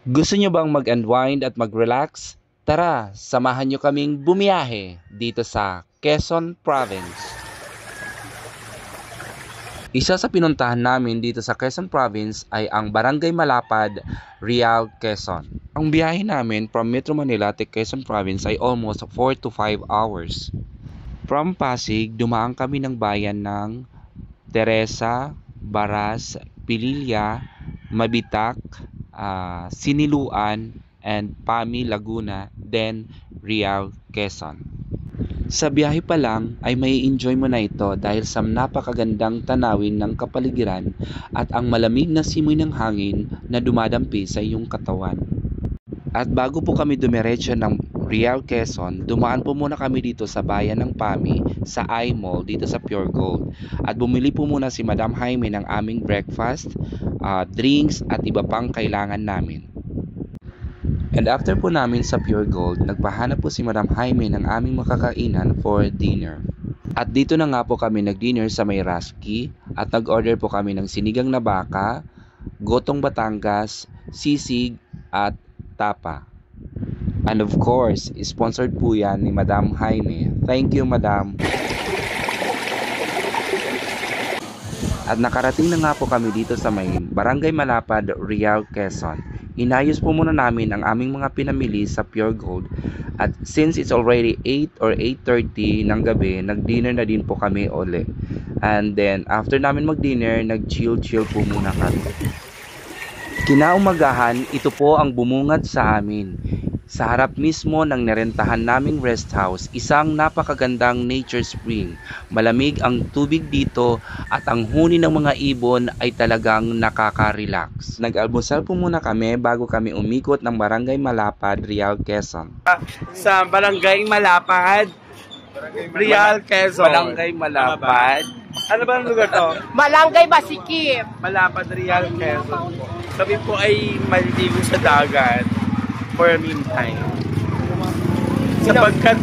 Gusto nyo bang mag-unwind at mag-relax? Tara, samahan nyo kaming bumiyahe dito sa Quezon Province. Isa sa pinuntahan namin dito sa Quezon Province ay ang Barangay Malapad, Real, Quezon. Ang biyahe namin from Metro Manila to Quezon Province ay almost 4 to 5 hours. From Pasig, dumaan kami ng bayan ng Teresa, Baras, Pililla, Mabitak, Siniluan, and Pami, Laguna, then Real, Quezon. Sa biyahe pa lang ay may enjoy mo na ito dahil sa napakagandang tanawin ng kapaligiran at ang malamig na simoy ng hangin na dumadampi sa iyong katawan. At bago po kami dumiretso ng Real, Quezon, dumaan po muna kami dito sa bayan ng Pami sa I-Mall dito sa Pure Gold. At bumili po muna si Madam Jaime ng aming breakfast, drinks at iba pang kailangan namin. And after po namin sa Pure Gold, nagpahanap po si Madam Jaime ng aming makakainan for dinner. At dito na nga po kami nag-dinner sa may Raski at nag-order po kami ng sinigang na baka, gotong Batangas, sisig at tapa. And of course, sponsored po yan ni Madam Jaime. Thank you, Madam. At nakarating na nga po kami dito sa may Barangay Malapad, Real, Quezon. Inayos po muna namin ang aming mga pinamili sa Pure Gold. At since it's already 8 or 8:30 ng gabi, nag-dinner na din po kami uli. And then, after namin mag-dinner, nag-chill po muna kami. Kinaumagahan, ito po ang bumungad sa amin. Sa harap mismo ng nerentahan naming rest house, isang napakagandang nature spring. Malamig ang tubig dito at ang huni ng mga ibon ay talagang nakaka-relax. Nag-almusal po muna kami bago kami umikot ng Barangay Malapad, Real, Quezon. Sa Barangay Malapad, Real, Quezon. Barangay Malapad. Ano ba ang lugar to? Barangay Masikip. Malapad, Real, Quezon. Kami po ay maliligo sa dagat for a meantime. Sapagkat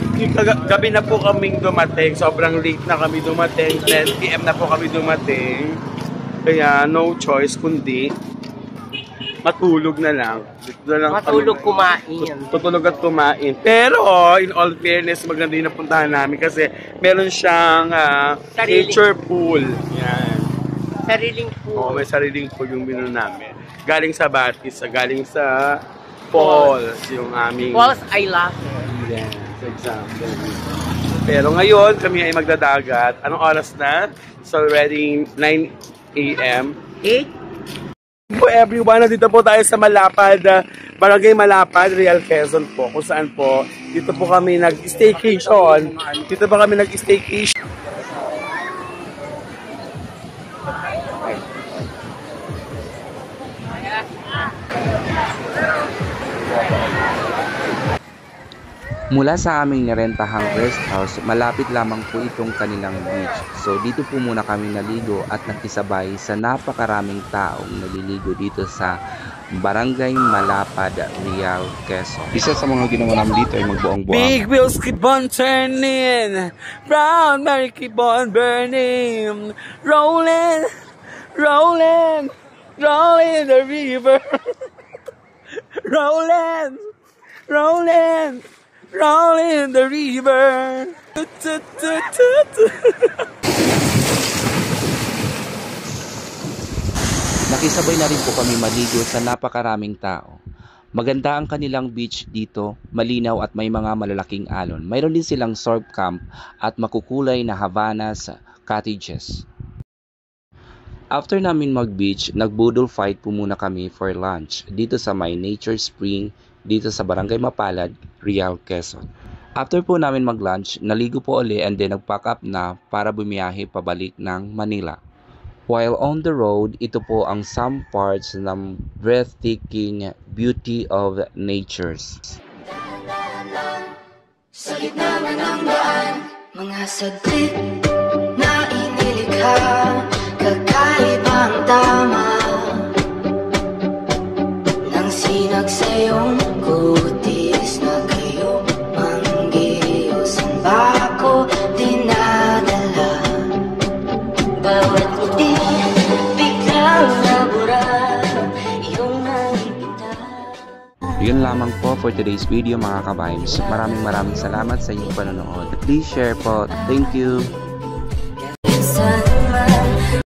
gabi na po kaming dumating, sobrang late na kami dumating, 10 PM na po kami dumating. Kaya no choice kundi matulog na lang. Matulog kumain. Tutulog at kumain. Pero in all fairness, maganda yung napuntahan namin kasi meron siyang nature pool. Yan. Sariling Oo, pool. may sariling pool yung bino namin. Galing sa Batis, galing sa Falls, yung aming... Falls, I love it. Yes, exactly. Pero ngayon, kami ay magdadagat. Anong oras na? It's already 9 AM. 8? Po everyone, nandito po tayo sa Malapad, Barangay Malapad, Real, Quezon po. Kung saan po, dito po kami nag-staycation. Dito po kami nag-staycation. Mula sa aming nirentahang rest house, malapit lamang po itong kanilang beach. So dito po muna kami naligo at nakisabay sa napakaraming taong naliligo dito sa Barangay Malapad, Real, Quezon. Isa sa mga ginawa namin dito ay magbuong-buang. Big wheels keep on turning, brown Mary keep on burning, rolling, rolling, rolling the river, rolling, rolling, rolling the river. Nakisabay na rin po kami maligo sa napakaraming tao. Maganda ang kanilang beach dito, malinaw at may mga malalaking alon. Mayroon din silang surf camp at makukulay na Havanas cottages. After namin mag-beach, nag-budol fight po muna kami for lunch dito sa may nature spring dito sa Barangay Mapalad, Real, Quezon. After po namin mag-lunch, naligo po uli and then nag-pack up na para bumiyahe pabalik ng Manila. While on the road, ito po ang some parts ng breathtaking beauty of natures. Sa gitna man ng daan, mga saglit na inilikha, kakaibang tama nang sinag sa iyong kutis na kayo manggiliw. Saan ba ako dinadala? Bawat ngiti biglang nabura, iyong nakikita. Yun lamang po for today's video mga ka-vibes. Maraming salamat sa inyong panonood. Please share po. Thank you. Minsan